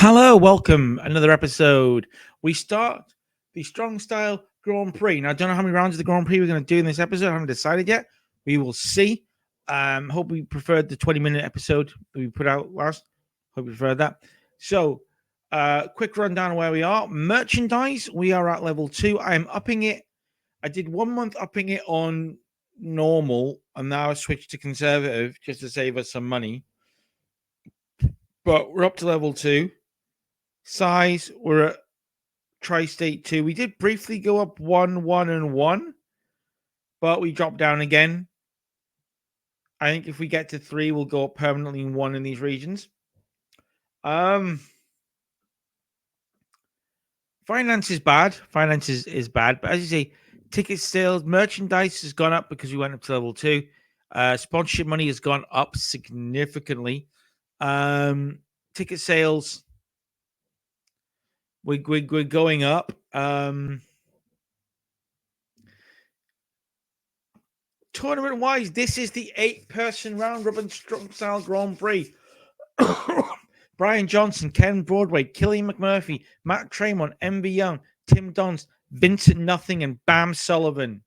Hello, welcome. Another episode. We start the Strong Style Grand Prix. Now, I don't know how many rounds of the Grand Prix we're going to do in this episode. I haven't decided yet. We will see. Hope we preferred the 20-minute episode that we put out last. Hope you preferred that. So, quick rundown of where we are. Merchandise, we are at level 2. I am upping it. I did 1 month upping it on normal, and now I switched to conservative just to save us some money. But we're up to level 2. Size, we're at Tri-State 2. We did briefly go up 1, 1, and 1, but we dropped down again. I think if we get to 3, we'll go up permanently in 1 in these regions. Finance is bad. Finance is bad. But as you say, ticket sales, merchandise has gone up because we went up to level 2. Sponsorship money has gone up significantly. Ticket sales, we're going up. Tournament-wise, this is the 8-person round-robin Strong Style Grand Prix. Brian Johnson, Ken Broadway, Killian McMurphy, Matt Tremont, MV Young, Tim Donst, Vincent Nothing, and Bam Sullivan.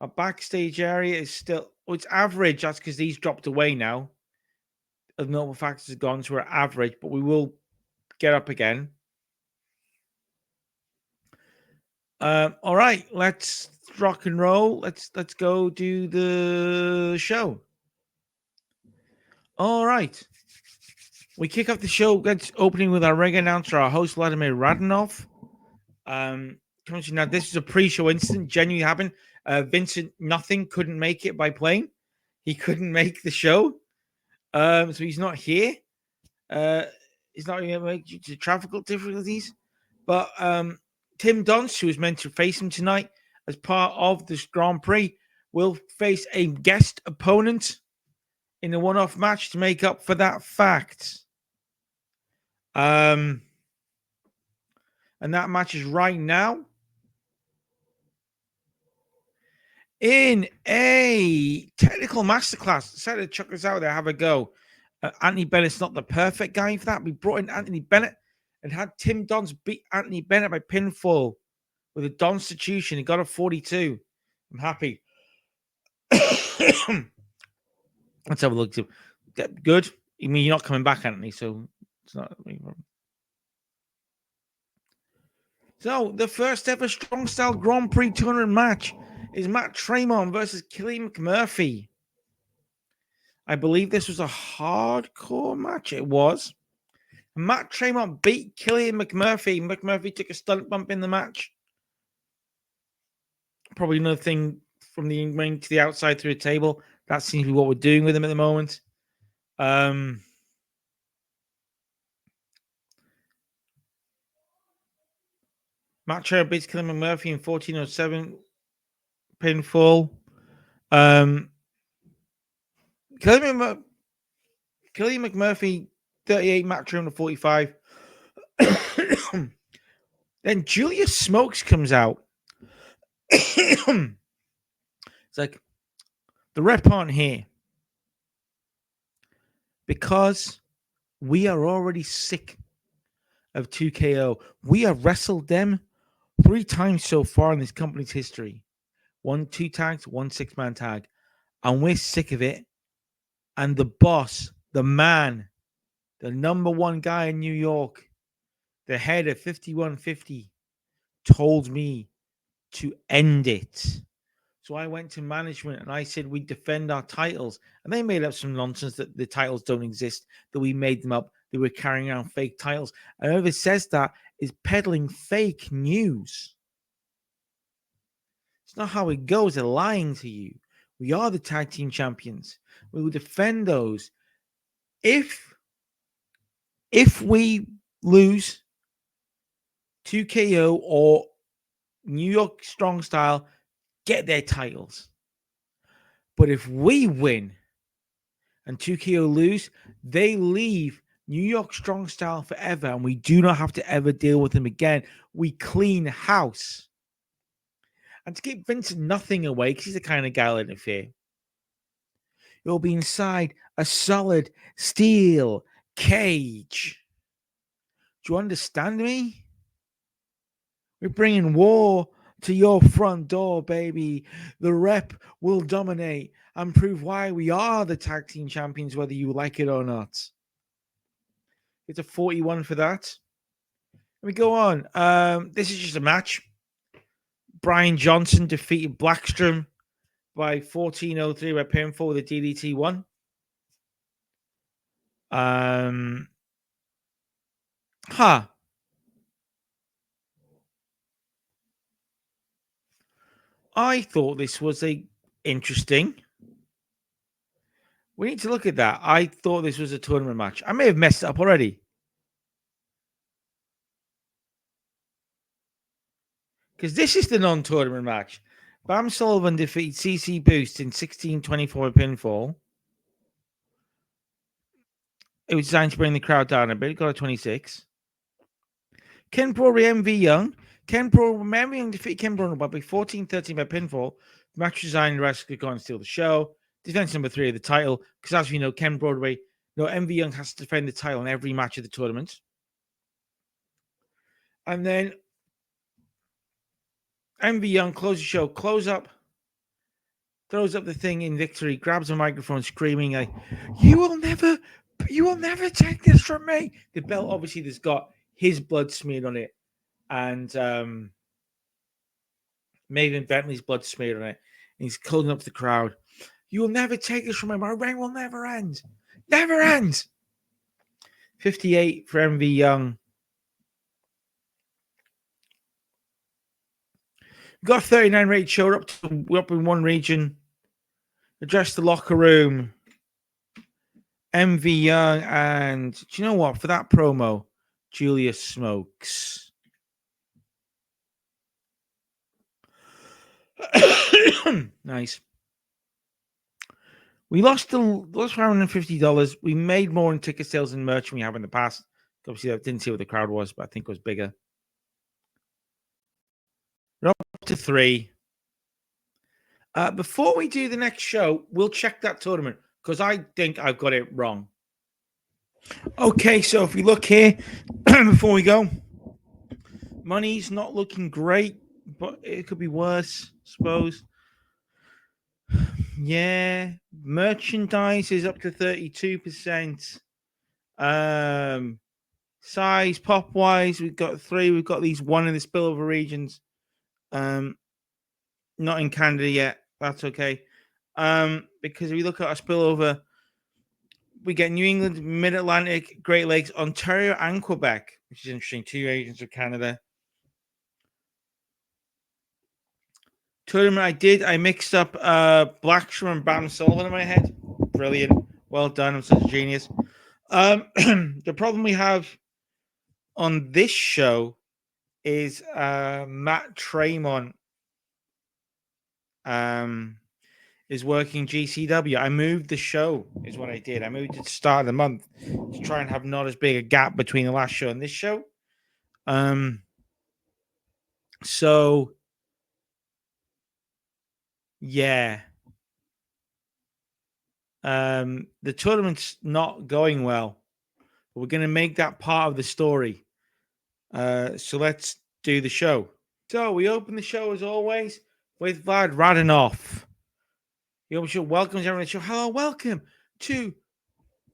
Our backstage area is still... it's average. That's because these dropped away now. The normal factors have gone, so we're average, but we will get up again. All right, let's rock and roll. Let's go do the show. All right. We kick off the show. Let's opening with our ring announcer, our host Vladimir Radonov. Now, this is a pre-show incident. Genuinely happened. Vincent Nothing couldn't make it by plane. He couldn't make the show, so he's not here. He's not going to make due to traffic difficulties. But Tim Donst, who was meant to face him tonight as part of this Grand Prix, will face a guest opponent in a one-off match to make up for that fact. And that match is right now in a technical masterclass. Decided to check this out there, have a go. Anthony Bennett's not the perfect guy for that. We brought in Anthony Bennett and had Tim Donst beat Anthony Bennett by pinfall with a Donstitution. He got a 42. I'm happy. Let's have a look. Good. I mean, you're not coming back, Anthony, so it's not a problem. So, the first ever Strong Style Grand Prix 200 match is Matt Tremont versus Killian McMurphy. I believe this was a hardcore match. It was. Matt Tremont beat Killian McMurphy. McMurphy took a stunt bump in the match. Probably another thing from the ring to the outside through a table. That seems to be what we're doing with him at the moment. Matt Tremont beats Killian McMurphy in 14:07 pinfall. Killian McMurphy 38, Matt Tremont 45. Then Julius Smokes comes out. It's like the rep aren't here because we are already sick of 2KO. We have wrestled them 3 times so far in this company's history. 1 2 tags, 1 6-man tag. And we're sick of it. And the boss, the man, the number 1 guy in New York, the head of 5150, told me to end it. So I went to management and I said we defend our titles. And they made up some nonsense that the titles don't exist, that we made them up, that we're carrying around fake titles. And whoever says that is peddling fake news. It's not how it goes. They're lying to you. We are the tag team champions. We will defend those. If we lose 2KO or New York Strong Style, get their titles. But if we win and 2KO lose, they leave New York Strong Style forever, and we do not have to ever deal with them again. We clean house. And to keep Vincent Nothing away, because he's the kind of guy who'll interfere, You'll be inside a solid steel cage. Do you understand me? We're bringing war to your front door, baby. The rep will dominate and prove why we are the tag team champions, whether you like it or not. It's a 41 for that. Let me go on. This is just a match. Brian Johnson defeated Blackstrom by 14:03 by pinfall with a DDT 1. Huh. I thought this was a interesting. We need to look at that. I thought this was a tournament match. I may have messed it up already. Because this is the non-tournament match. Bam Sullivan defeated CC Boost in 16:24 pinfall. It was designed to bring the crowd down a bit. It got a 26. Ken Broadway, MV Young. MV Young defeated Ken Broadway by 14-13 by pinfall. The match designed the rest could go and steal the show. Defense number 3 of the title. Because as we know, MV Young has to defend the title in every match of the tournament. And then MV Young closes the show, close up, throws up the thing in victory, grabs a microphone, screaming like, you will never take this from me. The belt, obviously, has got his blood smeared on it, and Maven Bentley's blood smeared on it. And he's calling up to the crowd. You will never take this from me. My reign will never end. Never end. 58 for MV Young. We've got a 39 rate show. We're up in one region. Address the locker room. MV Young, and do you know what? For that promo, Julia smokes. Nice. We lost $150. We made more in ticket sales and merch than we have in the past. Obviously, I didn't see what the crowd was, but I think it was bigger. We're up to 3. Before we do the next show, we'll check that tournament because I think I've got it wrong. Okay, so if we look here before we go, money's not looking great, but it could be worse, I suppose. Yeah, merchandise is up to 32%. Size, pop wise, we've got 3. We've got these 1 in the spillover regions. Not in Canada yet. That's okay. Because if we look at our spillover, we get New England, Mid-Atlantic, Great Lakes, Ontario, and Quebec, which is interesting. 2 regions of Canada. Tournament I mixed up Blackstrom and Bam Sullivan in my head. Brilliant. Well done. I'm such a genius. The problem we have on this show is Matt Tremont is working GCW. I moved the show, is what I did. I moved it to start of the month to try and have not as big a gap between the last show and this show. So yeah. The tournament's not going well. But we're going to make that part of the story. So let's do the show. So we open the show as always with Vlad Radinoff. He opens the show, welcomes everyone to the show. Hello, welcome to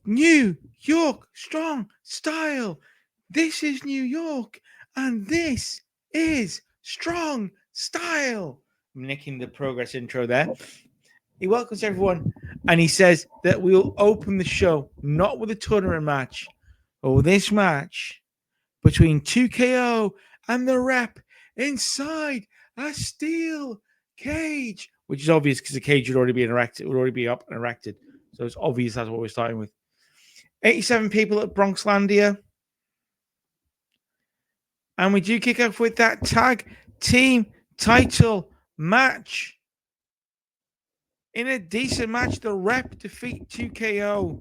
New York Strong Style. This is New York, and this is Strong Style. I'm nicking the progress intro there. He welcomes everyone, and he says that we'll open the show not with a tournament match, but with this match between 2KO and the rep inside a steel cage, which is obvious because the cage would already be erected, would already be up and erected. So it's obvious that's what we're starting with. 87 people at Bronxlandia. And we do kick off with that tag team title match. In a decent match, the rep defeat 2KO.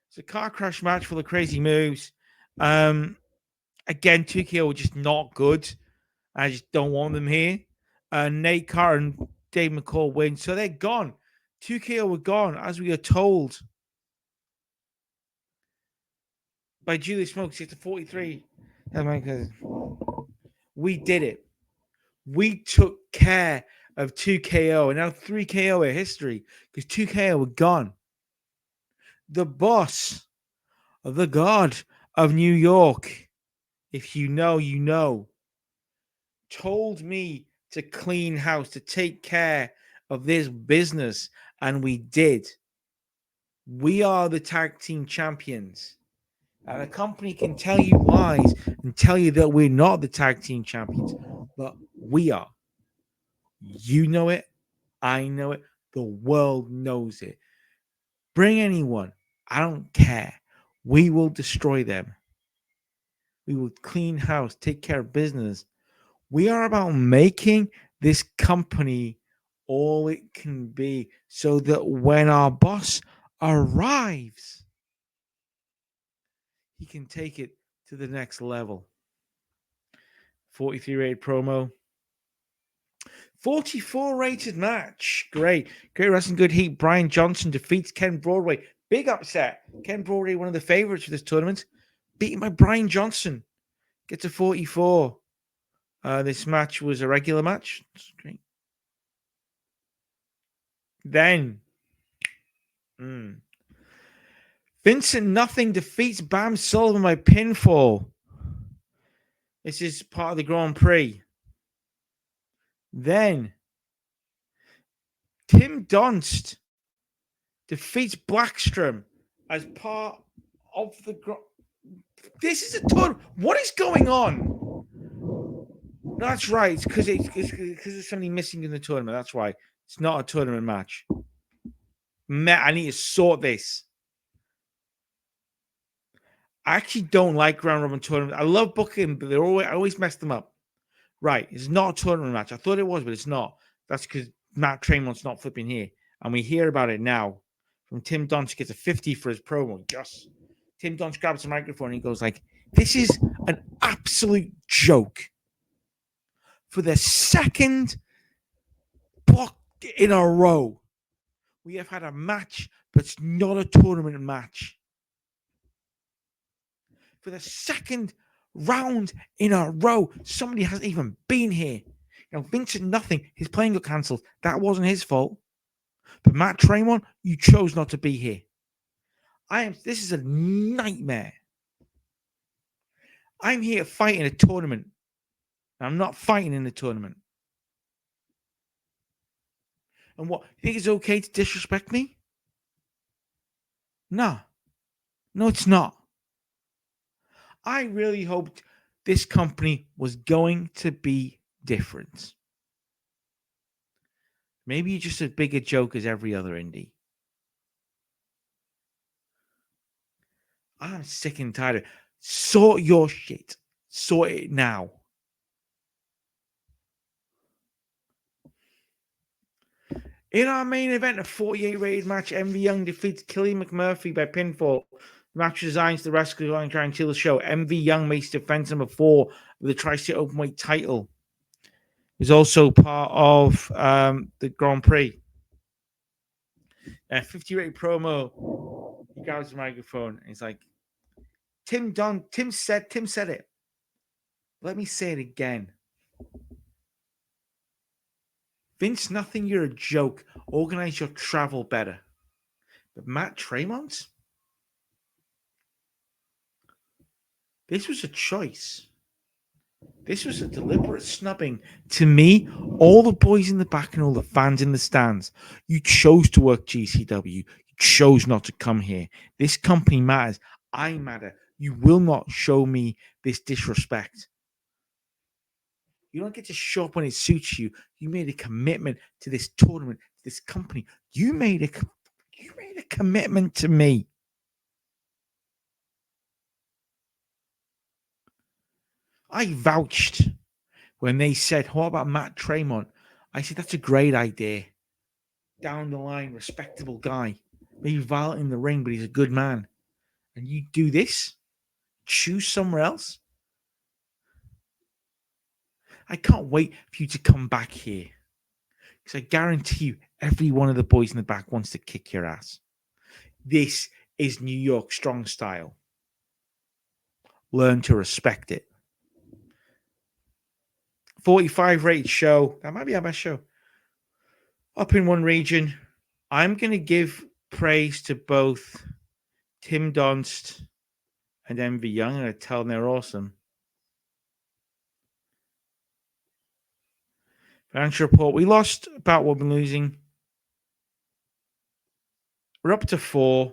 It's a car crash match full of crazy moves. Again, 2KO are just not good. I just don't want them here. Nate Carr and Dave McCall win, so they're gone. 2KO were gone, as we are told by Julius Smokes at the 43. We did it. We took care of 2KO, and now 3KO are history because 2KO were gone. The boss, the god of New York, if you know, you know, told me to clean house, to take care of this business, and we did. We are the tag team champions. And a company can tell you lies and tell you that we're not the tag team champions, but we are. You know it. I know it. The world knows it. Bring anyone. I don't care. We will destroy them. We will clean house, take care of business. We are about making this company all it can be so that when our boss arrives, he can take it to the next level. 43 rated promo. 44 rated match. Great. Great wrestling, good heat. Brian Johnson defeats Ken Broadway. Big upset. Ken Broadway, one of the favorites for this tournament, beaten by Brian Johnson. Gets a 44. This match was a regular match. That's great. Then, Vincent Nothing defeats Bam Sullivan by pinfall. This is part of the Grand Prix. Then, Tim Donst defeats Blackstrom as part of the. This is a ton. What is going on? That's right. It's because there's somebody missing in the tournament. That's why it's not a tournament match. Matt, I need to sort this. I actually don't like round robin tournament. I love booking, but I always mess them up. Right, it's not a tournament match. I thought it was, but it's not. That's because Matt Tremont's not flipping here, and we hear about it now from Tim Donch. Gets a 50 for his promo. Yes, Tim Donch grabs the microphone and he goes like, "This is an absolute joke." For the second block in a row, we have had a match that's not a tournament match. For the second round in a row, somebody hasn't even been here. You know, Vincent Nothing, his plane got cancelled. That wasn't his fault. But Matt Tremont, you chose not to be here. This is a nightmare. I'm here to fight in a tournament. I'm not fighting in the tournament. And what? You think it's okay to disrespect me? No. No, it's not. I really hoped this company was going to be different. Maybe you're just as big a joke as every other indie. I'm sick and tired of it. Sort your shit. Sort it now. In our main event, a 48 rated match, MV Young defeats Killian McMurphy by pinfall. The match designs the wrestler going to try and steal the show. MV Young makes defense number 4 of the Tri-State Openweight title. Is also part of the Grand Prix. 50 rated promo. He grabs the microphone and he's like, Tim said it. Let me say it again. Vince Nothing, you're a joke. Organize your travel better. But Matt Tremont? This was a choice. This was a deliberate snubbing. To me, all the boys in the back and all the fans in the stands, you chose to work GCW. You chose not to come here. This company matters. I matter. You will not show me this disrespect. You don't get to show up when it suits you. You made a commitment to this tournament, to this company. You made a commitment to me. I vouched when they said, what about Matt Tremont? I said, that's a great idea. Down the line, respectable guy. Maybe violent in the ring, but he's a good man. And you do this? Choose somewhere else? I can't wait for you to come back here. Because I guarantee you, every one of the boys in the back wants to kick your ass. This is New York strong style. Learn to respect it. 45 rated show. That might be our best show. Up in one region. I'm going to give praise to both Tim Donst and Envy Young. I'm going to tell them they're awesome. Financial report. We lost about what we're losing. We're up to 4.